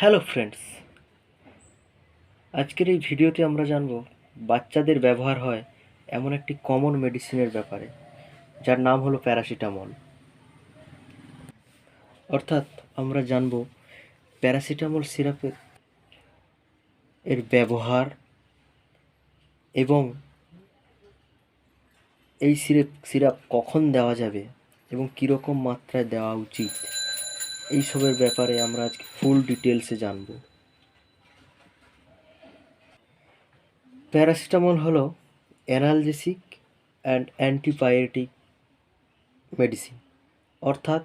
Hello friends, আজকের এই ভিডিওতে আমরা জানব বাচ্চাদের ব্যবহার হয় এমন একটি কমন মেডিসিনের ব্যাপারে, যার নাম হলো প্যারাসিটামল। অর্থাৎ আমরা জানব প্যারাসিটামল সিরাপের ব্যবহার এবং এই সিরাপ কখন দেওয়া যাবে এবং কীরকম মাত্রায় দেওয়া উচিত, এইসবের ব্যাপারে আমরা আজকে ফুল ডিটেলসে জানব। প্যারাসিটামল হলো অ্যানালজেসিক অ্যান্ড অ্যান্টিপাইরেটিক মেডিসিন, অর্থাৎ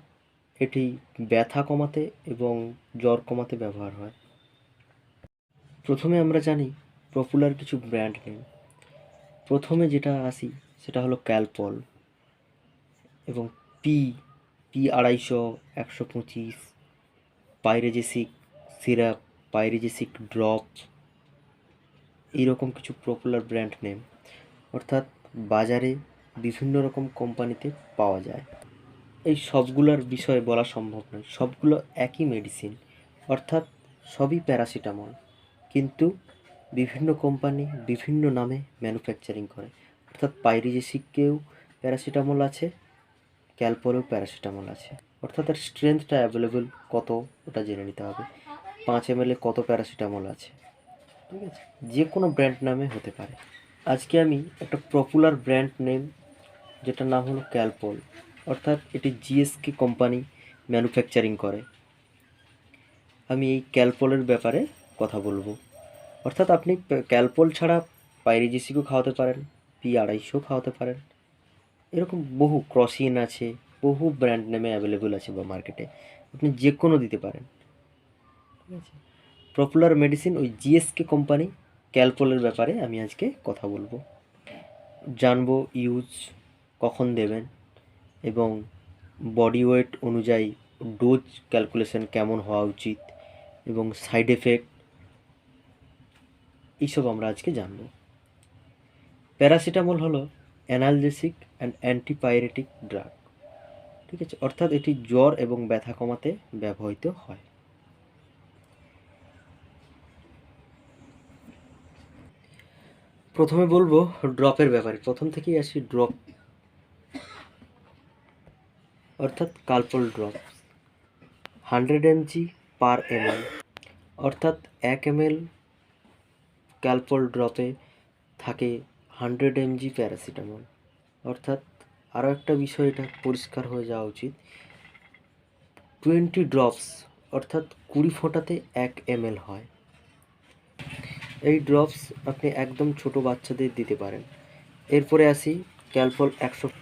এটি ব্যথা কমাতে এবং জ্বর কমাতে ব্যবহার হয়। প্রথমে আমরা জানি পপুলার কিছু ব্র্যান্ড নেম। প্রথমে যেটা আসি সেটা হলো ক্যালপল এবং পি 250, 125, পাইরেজেসিক সিরাপ, পাইরেজেসিক ড্রপ, এইরকম কিছু পপুলার ব্র্যান্ড নেম, অর্থাৎ বাজারে বিভিন্ন রকম কোম্পানিতে পাওয়া যায়। এই সবগুলোর বিষয়ে বলা সম্ভব নয়, সবগুলো একই মেডিসিন, অর্থাৎ সবই প্যারাসিটামল, কিন্তু বিভিন্ন কোম্পানি বিভিন্ন নামে ম্যানুফ্যাকচারিং করে। অর্থাৎ পাইরিজেসিকেও প্যারাসিটামল আছে, ক্যালপলেও প্যারাসিটামল আছে, অর্থাৎ তার স্ট্রেংথটা অ্যাভেলেবেল কত ওটা জেনে নিতে হবে। 5 ml কত প্যারাসিটামল আছে, ঠিক আছে, যে কোনো ব্র্যান্ড নামে হতে পারে। আজকে আমি একটা পপুলার ব্র্যান্ড নেম, যেটার নাম হলো ক্যালপল, অর্থাৎ এটি জিএসকে কোম্পানি ম্যানুফ্যাকচারিং করে। আমি এই ক্যালপলের ব্যাপারে কথা বলবো। অর্থাৎ আপনি ক্যালপল ছাড়া পাইরিজেসিকও খাওয়াতে পারেন, P250 খাওয়াতে পারেন, এরকম বহু ক্রসিন আছে, বহু ব্র্যান্ড নেমে অ্যাভেলেবেল আছে বা মার্কেটে, আপনি যে কোনো দিতে পারেন, ঠিক আছে। পপুলার মেডিসিন ওই জিএসকে কোম্পানি ক্যালপলের ব্যাপারে আমি আজকে কথা বলবো। জানবো ইউজ কখন দেবেন এবং বডি ওয়েট অনুযায়ী ডোজ ক্যালকুলেশন কেমন হওয়া উচিত এবং সাইড এফেক্ট, এইসব আমরা আজকে জানব। প্যারাসিটামল হলো অ্যানালজেসিক অ্যান্ড অ্যান্টিপাইরেটিক ড্রাগ, ঠিক আছে, অর্থাৎ এটি জ্বর এবং ব্যথা কমাতে ব্যবহৃত হয়। প্রথমে বলবো ড্রপের ব্যাপারে। প্রথম থেকেই আসি ড্রপ, অর্থাৎ কালপল ড্রপ 100 mg/ml, অর্থাৎ 1 ml ক্যালপল ড্রপে থাকে 100 mg প্যারাসিটামল। অর্থাৎ আরও একটা বিষয় এটা পরিষ্কার হয়ে যাওয়া উচিত, 20 ড্রপস অর্থাৎ 20 ফোঁটাতে 1 ml হয়। এই ড্রপস আপনি একদম ছোট বাচ্চাদের দিতে পারেন। এরপরে আসি ক্যালপল 100,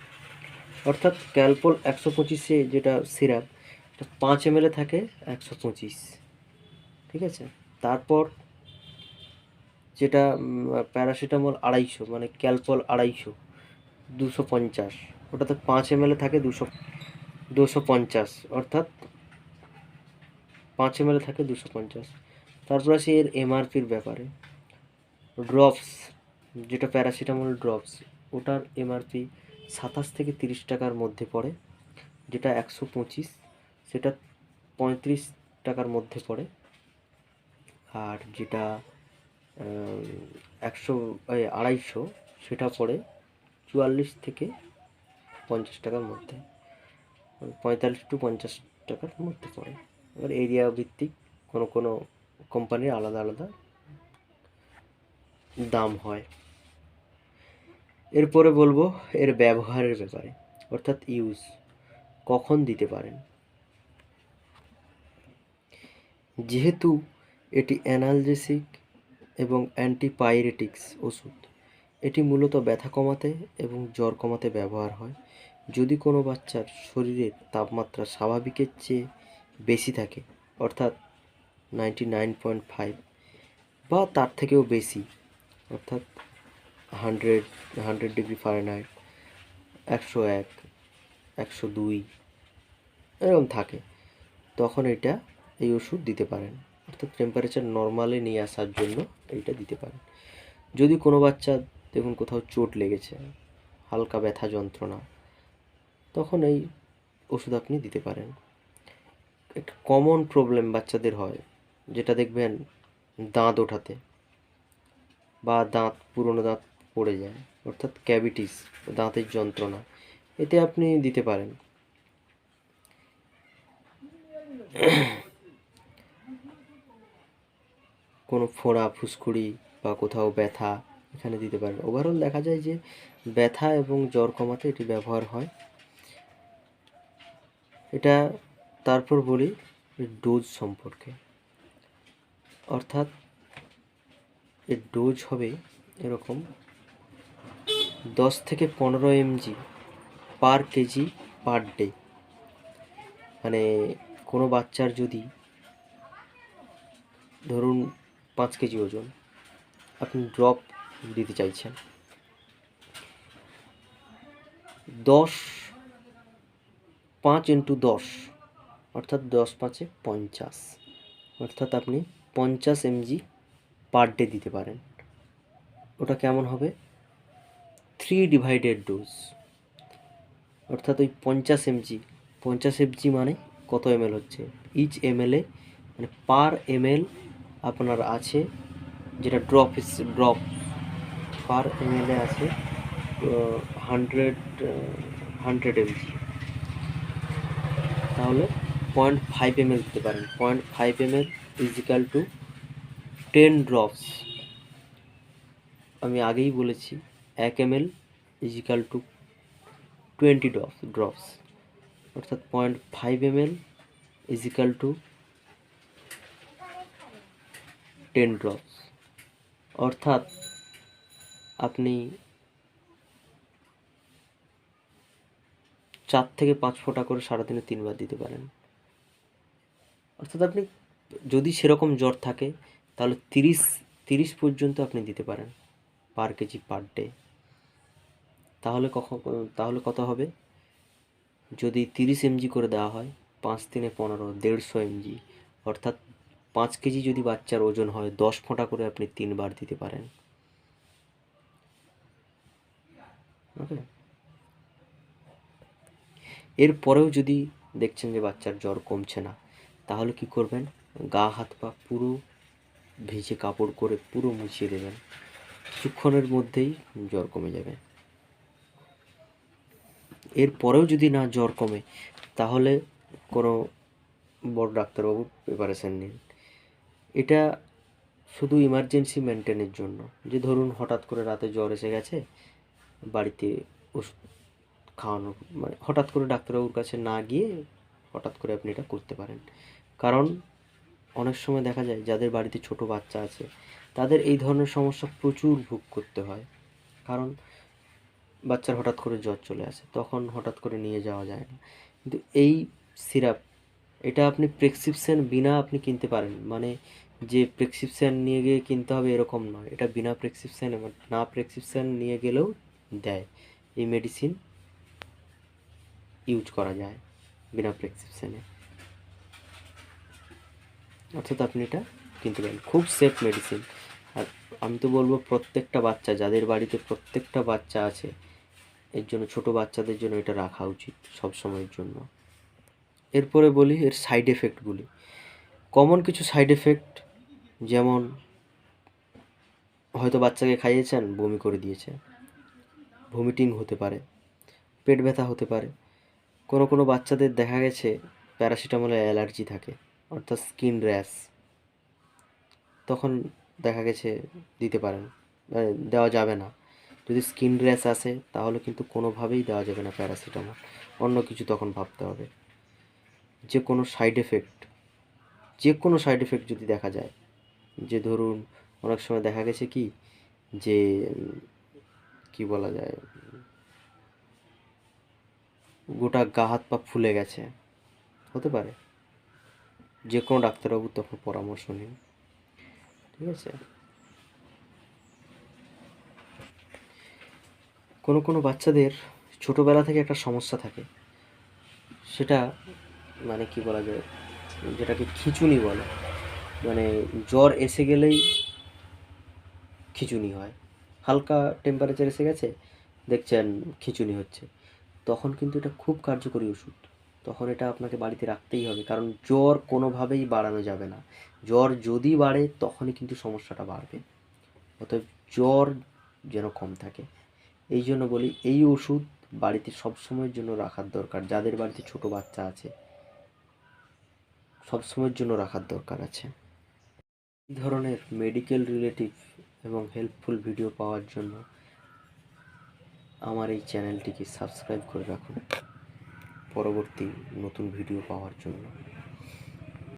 অর্থাৎ ক্যালপল 125 যেটা সিরাপ, এটা 5 ml থাকে 125, ঠিক আছে। তারপর যেটা প্যারাসিটামল 250, মানে ক্যালপল 250, 250, ওটাতে 5 ml থাকে 250, অর্থাৎ 5 ml থাকে 250। তারপর আসি এর এমআরপির ব্যাপারে। ড্রপস যেটা প্যারাসিটামল ড্রপস, ওটার এমআরপি 27 থেকে 30 টাকার মধ্যে পড়ে। যেটা 125 সেটা 35 টাকার মধ্যে পড়ে। আর যেটা 250 সেটা পড়ে 44 থেকে 50 টাকার মধ্যে, 45 to 50 টাকার মধ্যে পড়ে। এবার এরিয়া ভিত্তিক কোনো কোনো কোম্পানির আলাদা আলাদা দাম হয়। এরপরে বলবো এর ব্যবহারের ব্যাপারে, অর্থাৎ ইউজ কখন দিতে পারেন। যেহেতু এটি অ্যানালজেসিক এবং অ্যান্টিপাইরেটিক্স ওষুধ, এটি মূলত ব্যথা কমাতে এবং জ্বর কমাতে ব্যবহার হয়। যদি কোনো বাচ্চার শরীরের তাপমাত্রা স্বাভাবিকের চেয়ে বেশি থাকে, অর্থাৎ 99.5 বা তার থেকেও বেশি, অর্থাৎ 100 ডিগ্রি ফারেনহাইট, 101, 102 এরকম থাকে, তখন এই ওষুধ দিতে পারেন। অর্থাৎ টেম্পারেচার নর্মালে নিয়ে আসার জন্য এইটা দিতে পারেন। যদি কোনো বাচ্চা দেখুন কোথাও চোট লেগেছে, হালকা ব্যথা যন্ত্রণা, তখন এই ওষুধ আপনি দিতে পারেন। একটা কমন প্রবলেম বাচ্চাদের হয়, যেটা দেখবেন দাঁত ওঠাতে বা দাঁত পুরনো দাঁত পড়ে যায়, অর্থাৎ ক্যাভিটিস, দাঁতের যন্ত্রণা, এতে আপনি দিতে পারেন। কোনো ফোঁড়া, ফুসকুড়ি বা কোথাও ব্যথা, এখানে দিতে পারেন। ওভারঅল দেখা যায় যে ব্যথা এবং জ্বর কমাতে এটি ব্যবহার হয়। এটা তারপর বলি ডোজ সম্পর্কে, অর্থাৎ এর ডোজ হবে এরকম 10 থেকে 15 mg পার কেজি পার ডে। মানে কোনো বাচ্চার যদি ধরুন 5 কেজি ওজন, আপনি ড্রপ দিতে চাইছেন, 5 × 10 অর্থাৎ 10 × 5 = 50, অর্থাৎ আপনি 50 mg পার ডে দিতে পারেন। ওটা কেমন হবে? 3 ডিভাইডেড ডোজ, অর্থাৎ ওই 50 mg, 50 mg মানে কত ml হচ্ছে? ইচ ml মানে পার ml আপনার আছে, যেটা ড্রপ পার ml আছে 100 mg, তাহলে 0.5 ml দিতে পারেন। 0.5 ml = 10 ড্রপস। আমি আগেই বলেছি 1 ml = 20 ড্রপস, অর্থাৎ 0.5 ml = 10 ড্রপস, অর্থাৎ আপনি 4 থেকে 5 ফোঁটা করে সারাদিনে 3 বার দিতে পারেন। অর্থাৎ আপনি যদি সেরকম জ্বর থাকে তাহলে 30 পর্যন্ত আপনি দিতে পারেন পার কেজি পার ডে। তাহলে কত হবে? যদি 30 mg করে দেওয়া হয়, 5 × 3 = 15, 150 mg, অর্থাৎ 5 কেজি যদি বাচ্চার ওজন হয়, 10 ফোঁটা করে আপনি 3 বার দিতে পারেন। ওকে, এরপরেও যদি দেখছেন যে বাচ্চার জ্বর কমছে না, তাহলে কি করবেন? গা হাত পা পুরো ভিজে কাপড় করে পুরো মুছিয়ে দেবেন, কিছুক্ষণের মধ্যেই জ্বর কমে যাবে। এরপরেও যদি না জ্বর কমে, তাহলে কোনো বড় ডাক্তারবাবুর প্রিপারেশান নিন। এটা শুধু ইমার্জেন্সি মেনটেনের জন্য, যে ধরুন হঠাৎ করে রাতে জ্বর এসে গেছে, বাড়িতে ওষুধ খাওয়ানো, মানে হঠাৎ করে ডাক্তারবাবুর কাছে না গিয়ে হঠাৎ করে আপনি এটা করতে পারেন। কারণ অনেক সময় দেখা যায় যাদের বাড়িতে ছোট বাচ্চা আছে, তাদের এই ধরনের সমস্যা প্রচুর ভোগ করতে হয়। কারণ বাচ্চার হঠাৎ করে জ্বর চলে আসে, তখন হঠাৎ করে নিয়ে যাওয়া যায় না। কিন্তু এই সিরাপ, এটা আপনি প্রেসক্রিপশন বিনা আপনি কিনতে পারেন, মানে যে প্রেসক্রিপশন নিয়ে গিয়ে কিনতে হবে এরকম নয়, এটা বিনা প্রেসক্রিপশানে, না প্রেসক্রিপশান নিয়ে গেলেও দেয়। এই মেডিসিন ইউজ করা যায় বিনা প্রেসক্রিপশানে, অর্থাৎ আপনি এটা কিনতে পারেন। খুব সেফ মেডিসিন। আর আমি তো বলবো প্রত্যেকটা বাচ্চা, যাদের বাড়িতে প্রত্যেকটা বাচ্চা আছে, এর জন্য, ছোট বাচ্চাদের জন্য এটা রাখা উচিত সব সময়ের জন্য। এরপরে বলি এর সাইড এফেক্টগুলি। কমন কিছু সাইড এফেক্ট, যেমন হয়তো বাচ্চাকে খাইয়েছেন, বমি করে দিয়েছে, ভমিটিং হতে পারে, পেট ব্যথা হতে পারে। কোনো বাচ্চাদের দেখা গেছে প্যারাসিটামলে অ্যালার্জি থাকে, অর্থাৎ স্কিন র্যাশ, তখন দেখা গেছে দিতে পারেন, দেওয়া যাবে না। যদি স্কিন র্যাশ আসে তাহলে কিন্তু কোনোভাবেই দেওয়া যাবে না প্যারাসিটামল, অন্য কিছু তখন ভাবতে হবে। যে কোনো সাইড এফেক্ট যদি দেখা যায়, যে ধরুন অনেক সময় দেখা গেছে কি, যে কি বলা যায়, গোটা গা হাত পা ফুলে গেছে, হতে পারে, যে কোনো ডাক্তারবাবুর তখন পরামর্শ নিন। ঠিক আছে? কোনো বাচ্চাদের ছোটোবেলা থেকে একটা সমস্যা থাকে, সেটা মানে কি বলা যায়, যেটাকে খিঁচুনি বলে। মানে জ্বর এসে গেলেই খিঁচুনি হয়, হালকা টেম্পারেচার এসে গেছে, দেখছেন খিঁচুনি হচ্ছে, তখন কিন্তু এটা খুব কার্যকরী ওষুধ। তখন এটা আপনাকে বাড়িতে রাখতেই হবে, কারণ জ্বর কোনোভাবেই বাড়ানো যাবে না। জ্বর যদি বাড়ে তখনই কিন্তু সমস্যাটা বাড়বে। অতএব জ্বর যেন কম থাকে, এই জন্য বলি এই ওষুধ বাড়িতে সবসময়ের জন্য রাখার দরকার। যাদের বাড়িতে ছোট বাচ্চা আছে সবসময়ের জন্য রাখার দরকার আছে। এই ধরনের মেডিকেল রিলেটিভ এবং হেল্পফুল ভিডিও পাওয়ার জন্য আমার এই চ্যানেলটিকে সাবস্ক্রাইব করে রাখুন পরবর্তী নতুন ভিডিও পাওয়ার জন্য।